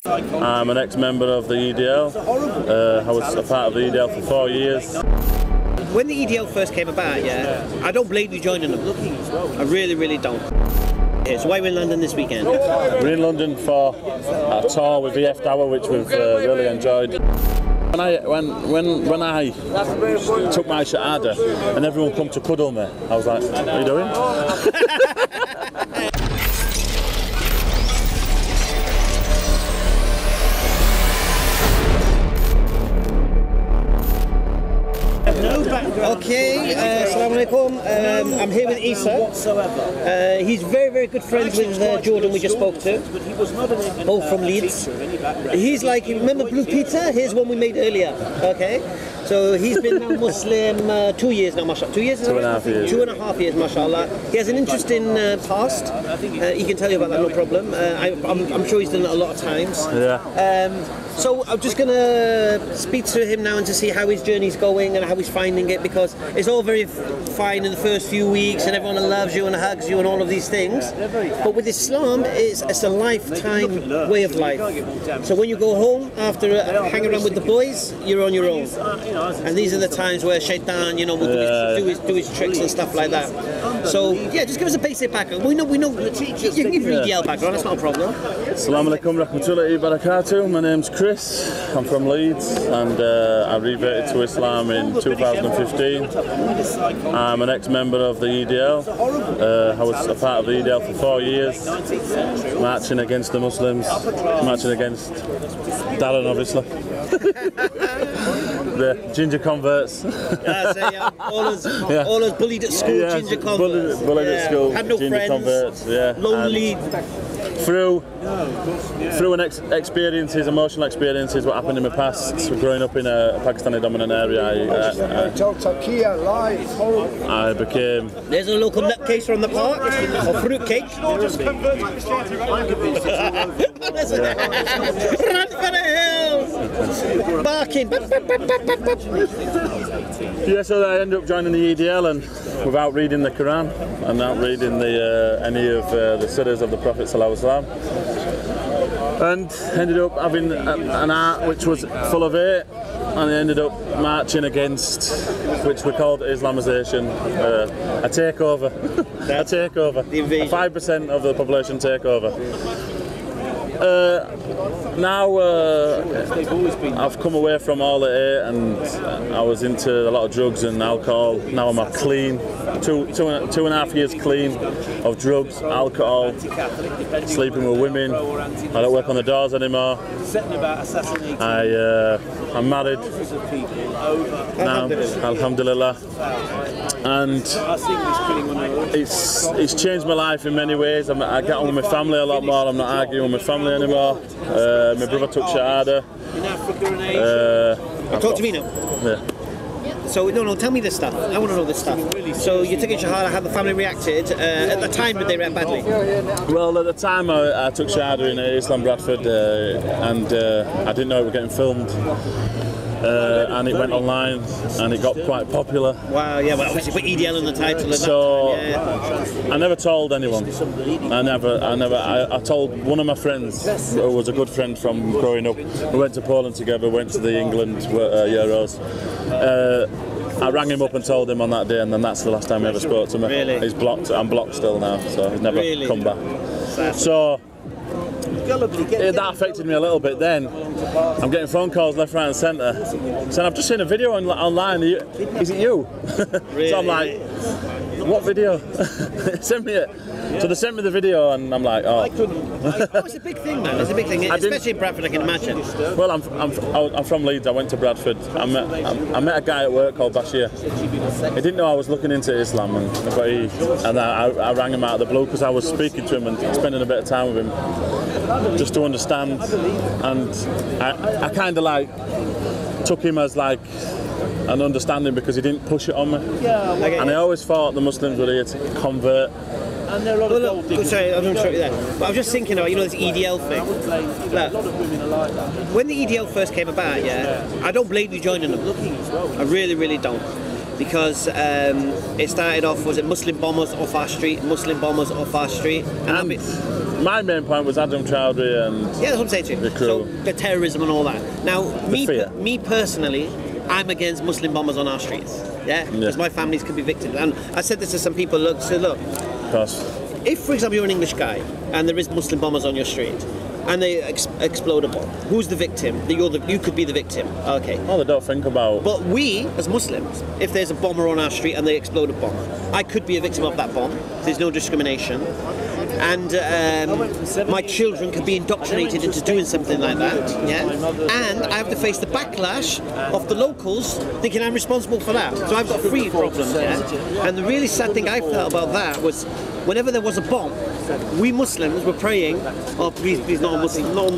I'm an ex-member of the EDL. I was a part of the EDL for 4 years. When the EDL first came about, I don't blame you joining them. I really, really don't. So why are we in London this weekend? We're in London for a tour with VF Tower, which we've really enjoyed. When I took my Shahada and everyone come to cuddle me, I was like, what are you doing? Okay, assalamu alaikum. I'm here with Isa. He's very, very good friends with Jordan we just spoke to, both from Leeds. He's like, remember Blue Pizza? Here's one we made earlier. Okay, so he's been now Muslim 2 years now, mashallah. 2 years? 2.5 years. 2.5 years, mashallah. He has an interesting past. He can tell you about that, no problem. I'm sure he's done it a lot of times. Yeah. So I'm just going to speak to him now and to see how his journey's going and how he's finding it, because it's all very fine in the first few weeks and everyone loves you and hugs you and all of these things. But with Islam, it's a lifetime way of life. So when you go home after hanging around with the boys, you're on your own. And these are the times where Shaitan, will do his tricks and stuff like that. So yeah, just give us a basic background. We know. You can give your EDL background. That's not a problem. Assalamu alaikum rahmatullahi barakatuh. My name's Chris. I'm from Leeds and I reverted to Islam in 2015. I'm an ex-member of the EDL. I was a part of the EDL for 4 years, marching against the Muslims, marching against Darren, obviously. The ginger converts. All those bullied at school, ginger converts. Bullied at school, had no ginger friends, converts. lonely. Through emotional experiences, what happened in my past, growing up in a Pakistani dominant area, I became... There's a local nutcase from the park, or fruit cake. Run for the hills! Barking. Yeah, so I ended up joining the EDL and without reading the Quran and not reading any of the surahs of the Prophet ﷺ, and ended up having an art which was full of hate, and I ended up marching against, which we called Islamization, a takeover, a 5% of the population takeover. Now I've come away from all the hate, and I was into a lot of drugs and alcohol. Now I'm clean, two and a half years clean of drugs, alcohol, sleeping with women. I don't work on the doors anymore. I'm married now, alhamdulillah, and it's changed my life in many ways. I get on with my family a lot more. I'm not arguing with my family anymore. My brother took Shahada. Talk to me now. Yeah. So no, tell me this stuff. I want to know this stuff. So you're taking Shahada. How the family reacted at the time? Did they react badly? Well, at the time I took Shahada in Islam Bradford, and I didn't know it was getting filmed. And it went online and it got quite popular. Wow, yeah, well obviously put EDL in the title. So I never told anyone. I told one of my friends, who was a good friend from growing up. We went to Poland together, went to the England Euros. I rang him up and told him on that day, and then that's the last time he ever spoke to me. Really? He's blocked. I'm blocked still now, so he's never come back. So that affected me a little bit then. I'm getting phone calls left, right and centre saying, I've just seen a video online, is it you? Really? So I'm like, what video? Send me it. So they sent me the video and I'm like, oh. It's a big thing, man. It's a big thing, especially in Bradford, I can imagine. Well, I'm from Leeds. I went to Bradford. I met a guy at work called Bashir. He didn't know I was looking into Islam, and I rang him out of the blue because I was speaking to him and spending a bit of time with him just to understand. And I kind of like took him as like an understanding because he didn't push it on me. And I always thought the Muslims were here to convert. And there are a lot of sorry, I'm going to show you that. But I was just thinking about, this EDL thing. Look, when the EDL first came about, I don't blame you joining them. I really, really don't. because it started off, was it Muslim bombers off our street, Muslim bombers off our street, and my main point was Adam Chowdhury and yeah, that's what I'm saying to you. The crew. So the terrorism and all that. Now, me personally, I'm against Muslim bombers on our streets. Yeah, because my families could be victims. And I said this to some people. Look, if, for example, you're an English guy and there is Muslim bombers on your street, and they explode a bomb, who's the victim? You could be the victim. Okay. Oh, they don't think about. But we, as Muslims, if there's a bomber on our street and they explode a bomb, I could be a victim of that bomb. There's no discrimination. And my children could be indoctrinated into doing something like that, yeah? And I have to face the backlash of the locals thinking I'm responsible for that. So I've got three problems, yeah? And the really sad thing I felt about that was whenever there was a bomb, we Muslims were praying, oh please not a Muslim, not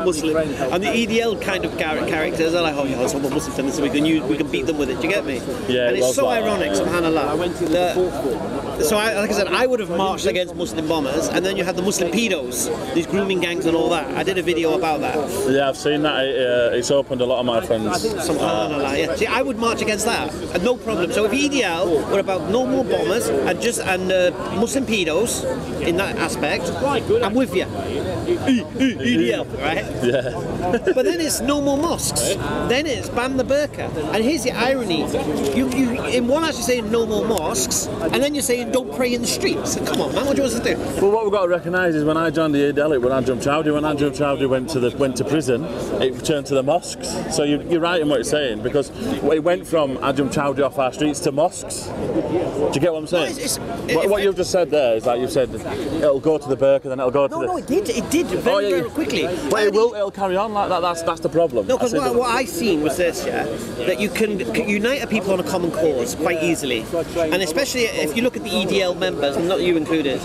a Muslim. And the EDL kind of characters are like, oh yeah, someone Muslim done this, so we can beat them with it, do you get me? Yeah, and it's so ironic, subhanAllah. So like I said, I would have marched against Muslim bombers, and then you had the Muslim pedos, these grooming gangs and all that. I did a video about that. Yeah, I've seen that. It's opened a lot of my friends. Subhanallah, yeah. See, I would march against that, and no problem. So if EDL were about no more bombers and Muslim pedos in that aspect, I'm with you. EDL, right? Yeah. But then it's no more mosques. Then it's ban the burqa. And here's the irony: you in one actually saying no more mosques, and then you're saying don't pray in the streets. Come on, man, what do you want us to do? Well, what we've got to recognise is when I joined the EDL, when Ajum Chowdhury went to prison, it turned to the mosques. So you're right in what you're saying, because it went from Ajum Chowdhury off our streets to mosques. Do you get what I'm saying? What you've just said there is like you've said it'll go to the burqa, then it'll go to the... No, it did very quickly. But it'll carry on like that. That's the problem. No, because what I seen was this, yeah, that you can unite a people on a common cause quite easily, and especially if you look at the EDL members, not you included,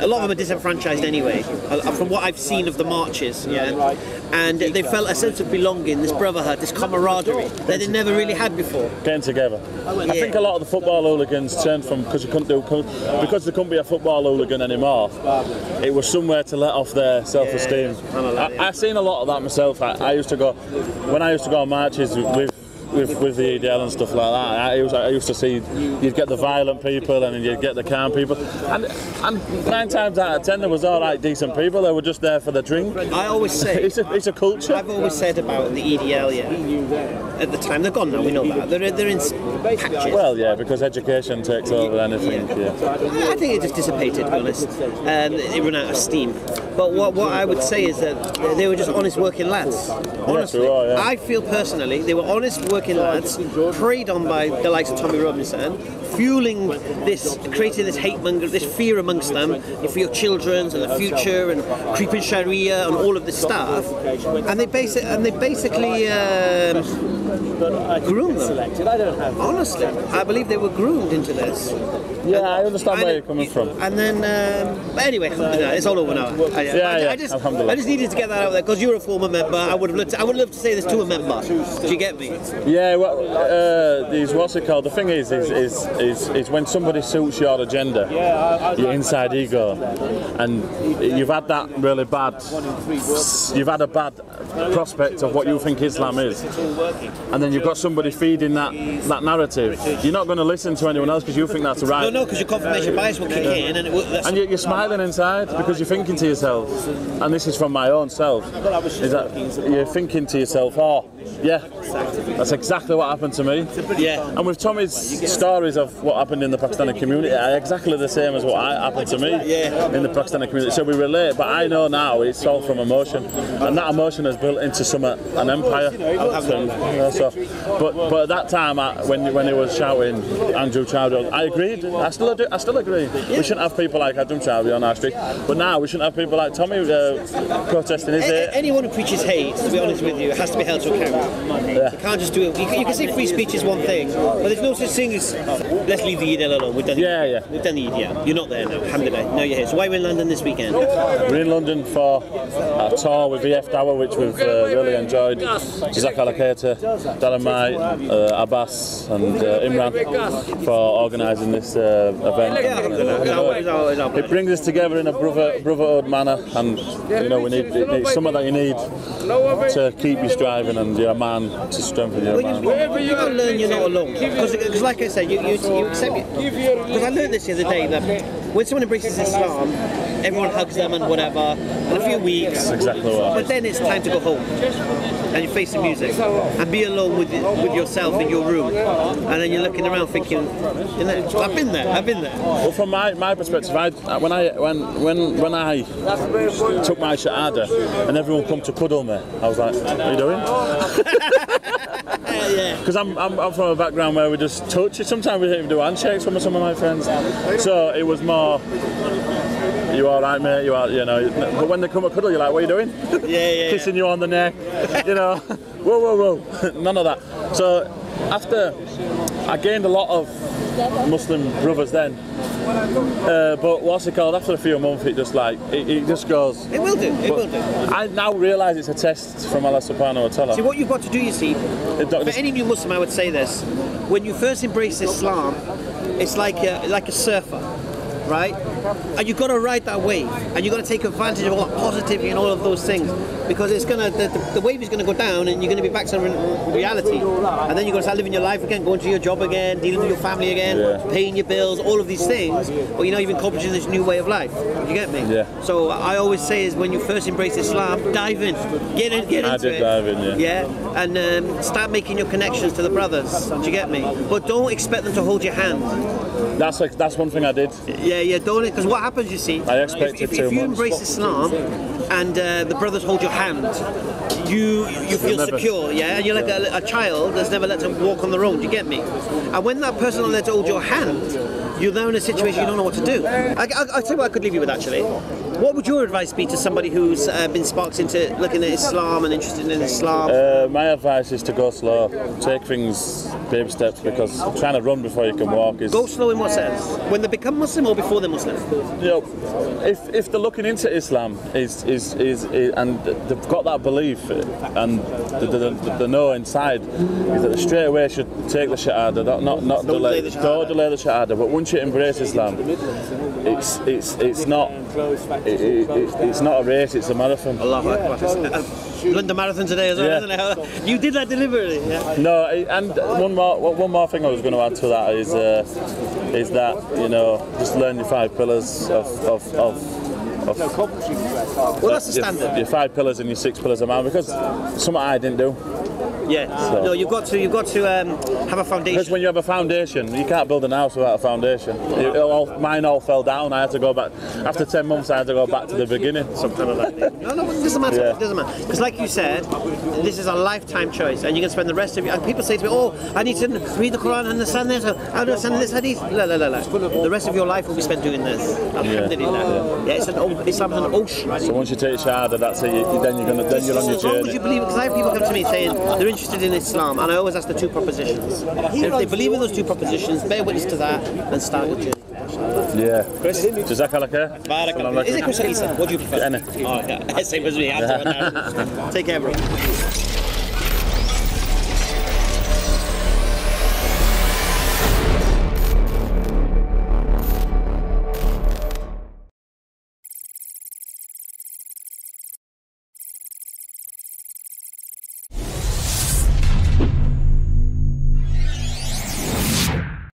a lot of them are disenfranchised anyway, from what I've seen of the marches, yeah, and they felt a sense of belonging, this brotherhood, this camaraderie that they never really had before. Getting together. I think a lot of the football hooligans turned from because there couldn't be a football hooligan anymore. It was somewhere to let off their self-esteem. I've seen a lot of that myself. I used to go on marches with the EDL and stuff like that. I used to see you'd get the violent people and you'd get the calm people, and 9 times out of 10 there was all right decent people. They were just there for the drink. I always say it's a culture. I've always said about the EDL, yeah. At the time they're gone now, we know that they're in patches. Well, yeah, because education takes over anything. Yeah. I think it just dissipated, to be honest. It ran out of steam. But what I would say is that they were just honest working lads. Honestly, yeah. I feel personally they were honest working lads, preyed on by the likes of Tommy Robinson, fueling this, creating this hate monger, this fear amongst them for your children and the future, and creeping Sharia and all of this stuff. And they basically groomed them. Honestly, I believe they were groomed into this. Yeah, I understand where you're coming from. And then, anyway, it's all over now. I just needed to get that out there because you're a former member. I would love to say this to a member. Do you get me? Yeah. Well, what's it called? The thing is when somebody suits your agenda, your inside ego, and you've had that really bad. You've had a bad prospect of what you think Islam is, and then you've got somebody feeding that narrative. You're not going to listen to anyone else because you think that's right. No, because your confirmation bias will kick in, and you're smiling inside because you're thinking to yourself, and this is from my own self, is that you're thinking to yourself, oh, yeah, that's exactly what happened to me. Yeah. And with Tommy's stories of what happened in the Pakistani community are exactly the same as what happened to me in the Pakistani community. So we relate, but I know now it's all from emotion, and that emotion has built into an empire. But at that time, when he was shouting Andrew Chowdhury, I agreed. I still agree. Yeah. We shouldn't have people like Adam Chowdhury on our street, but now we shouldn't have people like Tommy protesting his hate. Anyone who preaches hate, to be honest with you, has to be held to account. Yeah. You can't just do it. You can say free speech is one thing, but there's no such thing as let's leave the EDL alone. We've done We've done the EDL. You're not there now, alhamdulillah. Now you're here. So why are we in London this weekend? We're in London for a tour with VF Tower, which we've really enjoyed. Jazak Allah Khair, Dalamai, Abbas and Imran for organising this event. It brings us together in a brotherhood manner, and you know, it's something that you need to keep you striving and you're a man to strengthen your man. You got to learn you're not alone. Because like I said, you accept it. Because I learned this the other day that when someone embraces Islam, everyone hugs them and whatever, in a few weeks. That's exactly what. But then it's time to go home. And you face the music and be alone with yourself in your room, and then you're looking around thinking, you know, I've been there. Well, from my perspective, when I took my shahada and everyone come to cuddle me, I was like, "What are you doing?" Because I'm from a background where we just touch it. Sometimes we don't even do handshakes with some of my friends. So it was more, "You all right, mate? You are, you know." But when they come to cuddle, you're like, "What are you doing?" Kissing you on the neck, you know. Whoa. None of that. So after, I gained a lot of Muslim brothers then. But what's it called? After a few months, it just goes. It will do. I now realise it's a test from Allah Subhanahu wa Taala. See, what you've got to do, you see, for any new Muslim, I would say this: when you first embrace Islam, it's like a surfer, right? And you've got to ride that wave, and you've got to take advantage of all that positivity and all of those things, because it's gonna the wave is gonna go down, and you're gonna be back to reality, and then you're gonna start living your life again, going to your job again, dealing with your family again, paying your bills, all of these things. But you're not even accomplishing this new way of life. You get me? Yeah. So I always say is when you first embrace Islam, dive in, get into it. I did dive in, yeah. And start making your connections to the brothers. Do you get me? But don't expect them to hold your hand. That's one thing I did. Yeah. Don't, because what happens, you see, I expected if you embrace Islam and the brothers hold your hand, you feel secure, yeah? And you're like a child that's never let to walk on the road. Do you get me? And when that person will let to hold your hand, you're now in a situation you don't know what to do. I'll tell you what I could leave you with, actually. What would your advice be to somebody who's been sparked into looking at Islam and interested in Islam? My advice is to go slow, take things baby steps, because trying to run before you can walk is... Go slow in what sense? When they become Muslim or before they're Muslim? You know, if they're looking into Islam and they've got that belief and the know inside, is that they straight away should take the shahada, not delay the shahada. But once you embrace Islam, it's not a race, it's a marathon. Allahu Akbar. London Marathon today as well, isn't it? You did that deliberately. Yeah. No, and one more thing I was going to add to that is that, you know, just learn your 5 pillars of well, that's the standard. Your 5 pillars and your 6 pillars of man, because something I didn't do. Yeah. So. No, you've got to have a foundation. Because when you have a foundation, you can't build a house without a foundation. Mine all fell down. I had to go back. After 10 months, I had to go back to the beginning. Something like that. No, it doesn't matter. Yeah. It doesn't matter. Because like you said, this is a lifetime choice, and you can spend the rest of your... And people say to me, "Oh, I need to read the Quran and understand this. How do I understand this hadith?" La. The rest of your life will be spent doing this. Alhamdulillah. Yeah, Islam's an ocean. So once you take shahada, that's it. Then you're on your journey. Would you believe it? Because I have people come to me saying they're interested in Islam, and I always ask the 2 propositions. If they believe in those 2 propositions, bear witness to that, and start your journey. Yeah. Chris? Jazakallah khair. Is it Chris or Isa? What do you prefer? Anna. Oh, yeah. Same as me. Take care, bro.